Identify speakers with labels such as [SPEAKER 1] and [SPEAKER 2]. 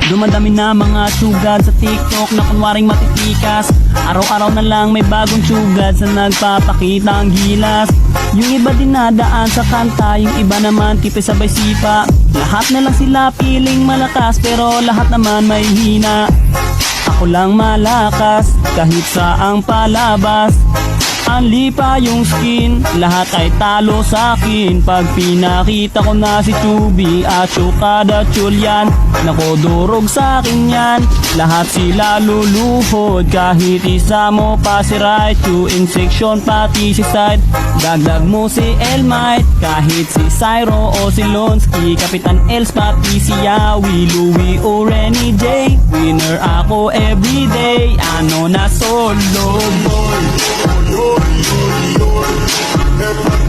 [SPEAKER 1] Dumadami na mga sugad sa TikTok na kunwaring matitikas. Araw-araw na lang may bagong sugad sa nagpapakita ang gilas. Yung iba dinadaan sa kanta, yung iba naman tipis sabay sipa. Lahat na lang sila piling malakas pero lahat naman may hina. Ako lang malakas kahit saang palabas. Anli pa yung skin, lahat ay talo sa akin. Pag pinakita ko na si Chubby at Chukada Chulyan, nako durog sa akin yan. Lahat sila luluhod, kahit isa mo pa si right. Yung section pati si side, dagdag mo si Elmite. Kahit si Cyro o si Lonsky, Kapitan Els pati si Yawi, Louie o Renny J. Winner ako everyday, ano na solo ball.
[SPEAKER 2] Everybody,